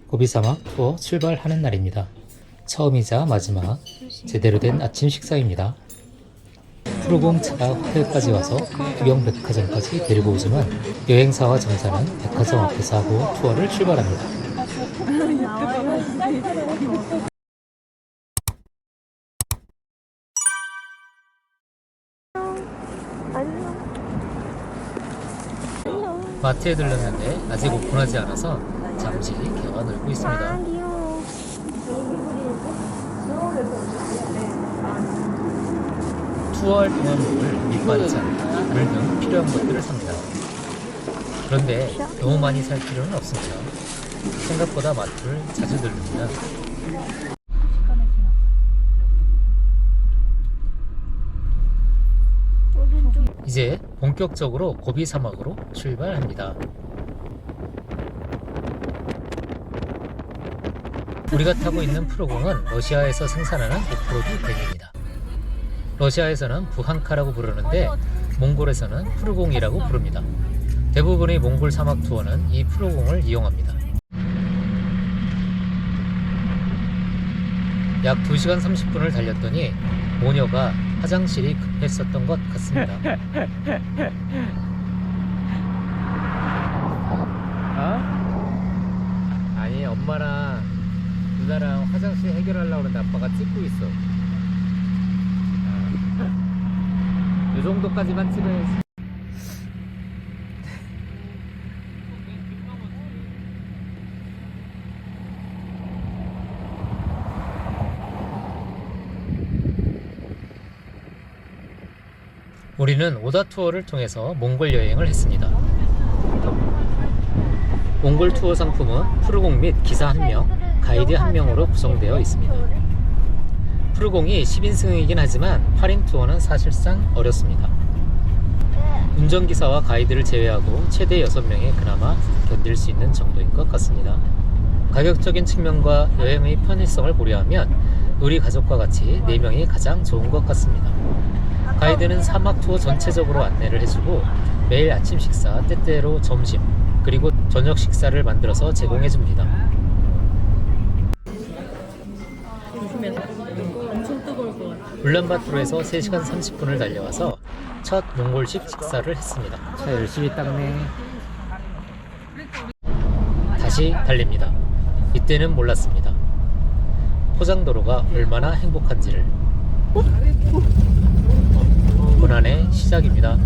고비 사막 투어 출발하는 날입니다. 처음이자 마지막 제대로 된 아침 식사입니다. 푸르공차가 호텔까지 와서 구경 백화점까지 데리고 오지만 여행사와 정사는 백화점 앞에서 하고 투어를 출발합니다. 마트에 들렀는데 아직 오픈하지 않아서 잠시 개가 놀고 있습니다. 투어할 동안 먹을 밑반찬, 물 등 필요한 것들을 삽니다. 그런데 너무 많이 살 필요는 없습니다. 생각보다 마트를 자주 들릅니다. 이제 본격적으로 고비 사막으로 출발합니다. 우리가 타고 있는 푸르공은 러시아에서 생산하는 오프로드 밴입니다. 러시아에서는 부한카라고 부르는데 몽골에서는 푸르공이라고 부릅니다. 대부분의 몽골 사막 투어는 이 푸르공을 이용합니다. 약 2시간 30분을 달렸더니 모녀가 화장실이 급했었던 것 같습니다. 아니 엄마랑 누나랑 화장실 해결하려고 그러는데 아빠가 찍고 있어. 이 정도까지만 찍어야지. 우리는 오다 투어를 통해서 몽골 여행을 했습니다. 몽골 투어 상품은 푸르공 및 기사 1명, 가이드 1명으로 구성되어 있습니다. 푸르공이 10인승이긴 하지만 8인 투어는 사실상 어렵습니다. 운전기사와 가이드를 제외하고 최대 6명이 그나마 견딜 수 있는 정도인 것 같습니다. 가격적인 측면과 여행의 편의성을 고려하면 우리 가족과 같이 4명이 가장 좋은 것 같습니다. 가이드는 사막 투어 전체적으로 안내를 해주고 매일 아침 식사, 때때로 점심, 그리고 저녁 식사를 만들어서 제공해줍니다. 엄청 뜨거울 것 같아. 울란바토르에서 3시간 30분을 달려와서 첫 몽골식 식사를 했습니다. 차 열심히 닦네. 다시 달립니다. 이때는 몰랐습니다. 포장도로가 얼마나 행복한지를. 고난의 시작입니다.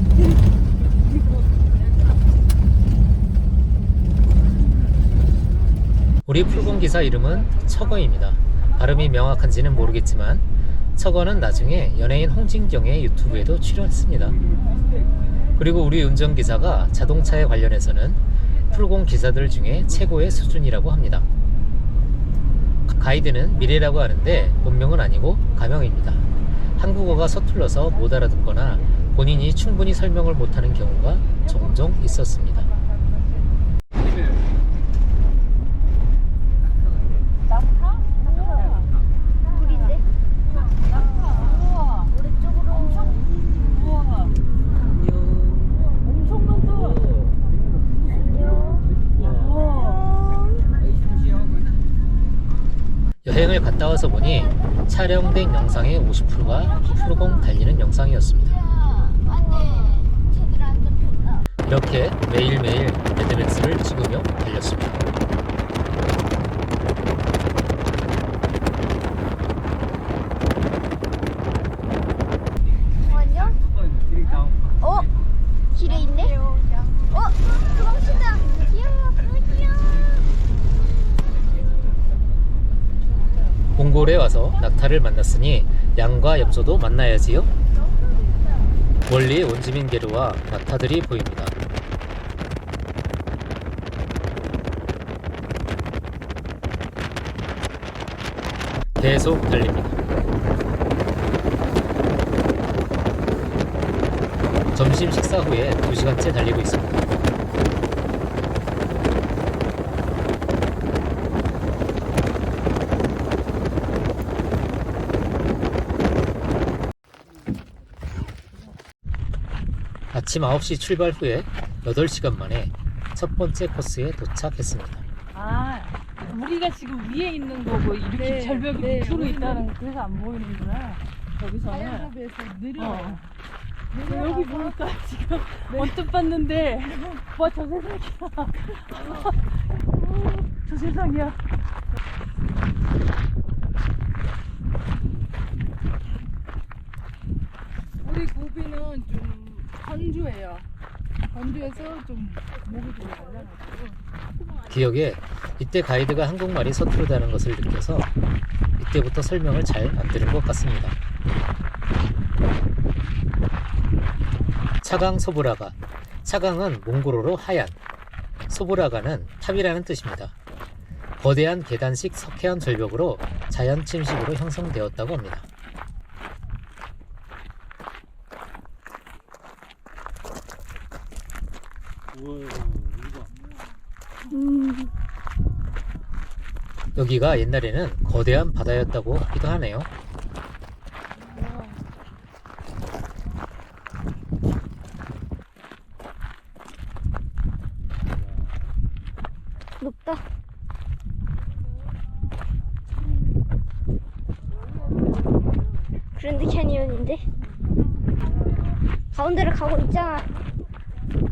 우리 푸르공 기사 이름은 척어입니다. 발음이 명확한지는 모르겠지만 척어는 나중에 연예인 홍진경의 유튜브에도 출연했습니다. 그리고 우리 운전기사가 자동차에 관련해서는 푸르공 기사들 중에 최고의 수준이라고 합니다. 가이드는 미래라고 하는데 본명은 아니고 가명입니다. 한국어가 서툴러서 못 알아듣거나 본인이 충분히 설명을 못하는 경우가 종종 있었습니다. 여행을 갔다 와서 보니 촬영된 영상의 50%가 푸르공 달리는 영상이었습니다. 이렇게 매일매일 매드맥스를 찍으며 달렸습니다. 어? 길에 있네? 도망친다! 귀여워! 귀여워! 몽골에 와서 낙타를 만났으니 양과 염소도 만나야지요. 멀리 원지민 게르와 낙타들이 보입니다. 계속 달립니다. 점심 식사 후에 2시간째 달리고 있습니다. 아침 9시 출발 후에 8시간 만에 첫 번째 코스에 도착했습니다. 아, 우리가 지금 위에 있는 거고 이렇게 절벽이 밑으로 있다는 그래서 안 보이는구나. 여기서는 자연법에서 느려요. 여기 보니까 지금 언뜻 봤는데 와 저 세상이야. 저 세상이야. 우리 고비는 좀 건조해요. 건조해서 좀 목이 좀 말라가지고. 기억에 이때 가이드가 한국말이 서투르다는 것을 느껴서 이때부터 설명을 잘 안 들은 것 같습니다. 차강 소브라가. 차강은 몽골어로 하얀, 소브라가는 탑이라는 뜻입니다. 거대한 계단식 석회암 절벽으로 자연 침식으로 형성되었다고 합니다. 여기가 옛날에는 거대한 바다였다고 하기도 하네요. 높다. 그랜드 캐니언인데 가운데를 가고 있잖아.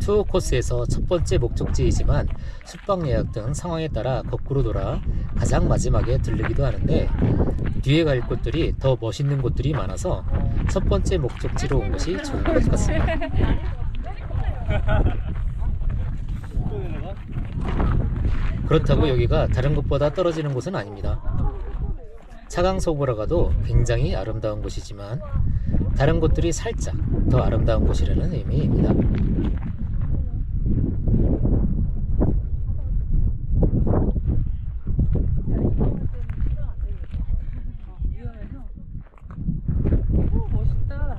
투어 코스에서 첫 번째 목적지이지만 숙박 예약 등 상황에 따라 거꾸로 돌아 가장 마지막에 들르기도 하는데 뒤에 갈 곳들이 더 멋있는 곳들이 많아서 첫 번째 목적지로 온 것이 좋은 것 같습니다. 그렇다고 여기가 다른 곳보다 떨어지는 곳은 아닙니다. 차강소보라가도 굉장히 아름다운 곳이지만 다른 곳들이 살짝 더 아름다운 곳이라는 의미입니다. 멋있다.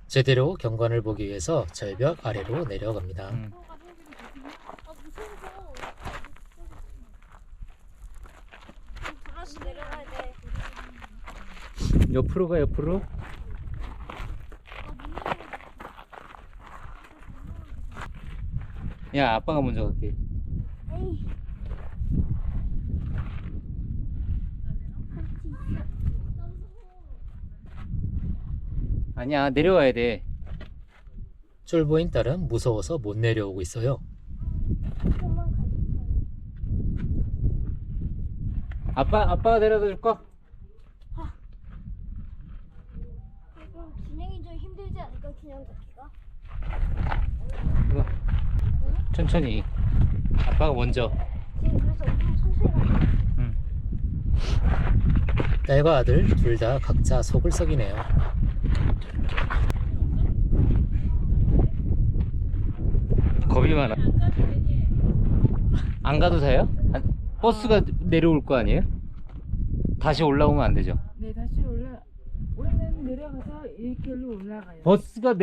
제대로 경관을 보기 위해서 절벽 아래로 내려갑니다. 돌아서 내려가야 돼. 옆으로 가, 옆으로. 야, 아빠가 먼저 갈게. 에이. 아니야, 내려와야 돼. 쫄보인 딸은 무서워서 못 내려오고 있어요. 아빠가 데려다 줄까? 이거 진행이 좀 힘들지 않을까, 그냥 걷기가? 이거. 천천히. 아빠가 먼저. 지금 그래서 엄청 천천히 가고 있어. 딸과 아들 둘 다 각자 속을 썩이네요. 겁이 많아. 안 가도 돼요? 버스가 내려올 거 아니에요? 다시 올라오면 안 되죠? 네, 다시 우리는 내려가서 이 길로 올라가요. 버스가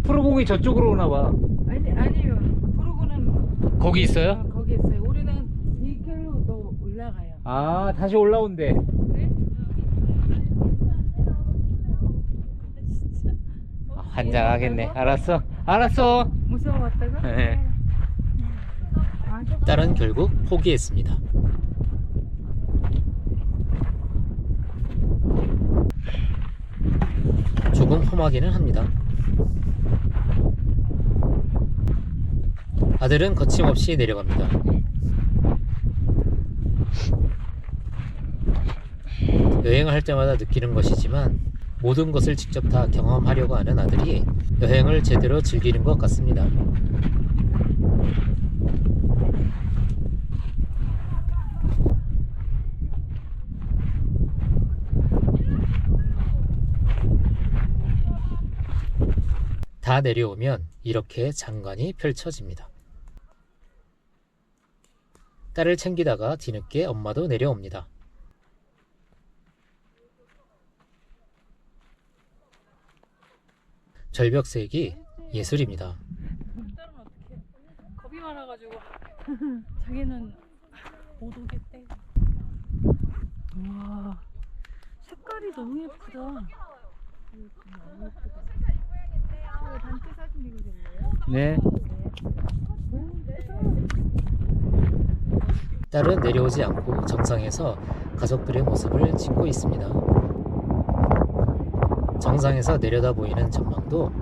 프로공이 저쪽으로 오나 봐. 아니요. 부르고는 거기 있어요? 거기 있어요. 우리는 이 길로 또 올라가요. 아, 다시 올라온대. 그래? 환장하겠네. 알았어. 무서웠다가? 네. 딸은 결국 포기했습니다. 조금 험하기는 합니다. 아들은 거침없이 내려갑니다. 여행을 할 때마다 느끼는 것이지만 모든 것을 직접 다 경험하려고 하는 아들이 여행을 제대로 즐기는 것 같습니다. 다 내려오면 이렇게 장관이 펼쳐집니다. 딸을 챙기다가 뒤늦게 엄마도 내려옵니다. 절벽색이 예술입니다. 딸은 어떻게? 겁이 많아가지고 자기는 못 오겠대. 우와, 색깔이 너무 예쁘다. 너무 예쁘다. 단체 사진 찍으셨네요? 네. 예쁘다. 딸은 내려오지 않고 정상에서 가족들의 모습을 찍고 있습니다. 정상에서 내려다 보이는 전망도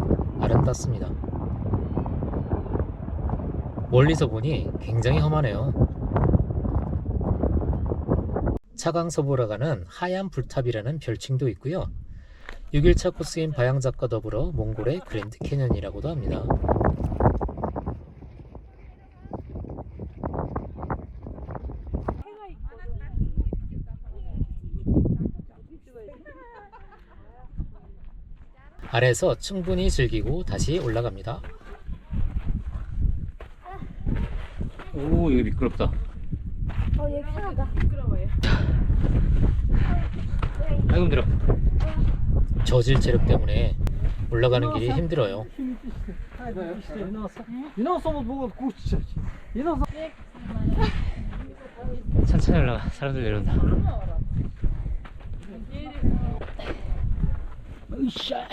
아름답습니다. 멀리서 보니 굉장히 험하네요. 차강서보라가는 하얀 불탑이라는 별칭도 있고요. 6일차 코스인 바양작과 더불어 몽골의 그랜드 캐년이라고도 합니다. 아래서 충분히 즐기고 다시 올라갑니다. 오, 여기 미끄럽다. 얘 편하다. 부끄러워요. 아이고 힘들어. 저질 체력 때문에 올라가는 길이 힘들어요. 천천히 올라가. 사람들 내려온다. 으쌰.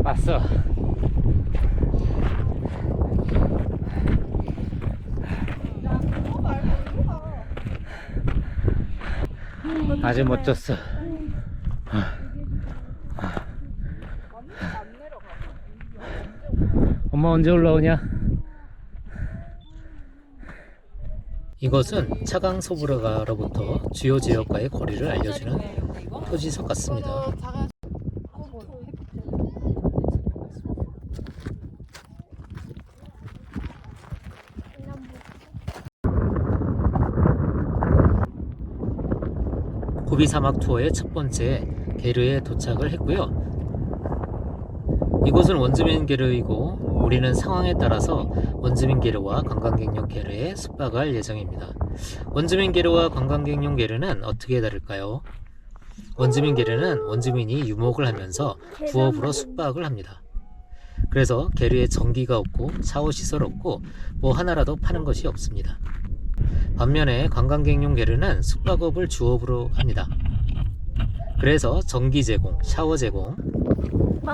왔어. 아주 멋졌어. 엄마 언제 올라오냐? 이것은 차강소브라가로부터 주요 지역과의 거리를 알려주는 표지석 같습니다. 고비 사막 투어의 첫 번째 게르에 도착을 했고요. 이곳은 원주민 게르이고 우리는 상황에 따라서 원주민 게르와 관광객용 게르에 숙박할 예정입니다. 원주민 게르와 관광객용 게르는 어떻게 다를까요? 원주민 게르는 원주민이 유목을 하면서 부업으로 숙박을 합니다. 그래서 게르에 전기가 없고 샤워 시설 없고 뭐 하나라도 파는 것이 없습니다. 반면에 관광객용 게르는 숙박업을 주업으로 합니다. 그래서 전기 제공, 샤워 제공,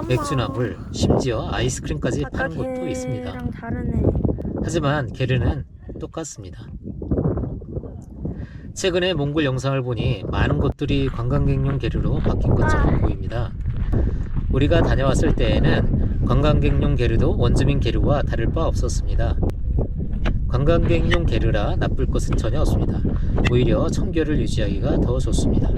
맥주나 물, 심지어 아이스크림까지 파는 곳도 있습니다. 다르네. 하지만 게르는 똑같습니다. 최근에 몽골 영상을 보니 많은 곳들이 관광객용 게르로 바뀐 것처럼 보입니다. 우리가 다녀왔을 때에는 관광객용 게르도 원주민 게르와 다를 바 없었습니다. 관광객용 게르라 나쁠 것은 전혀 없습니다. 오히려 청결을 유지하기가 더 좋습니다.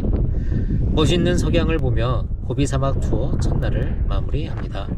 멋있는 석양을 보며 고비 사막 투어 첫날을 마무리합니다.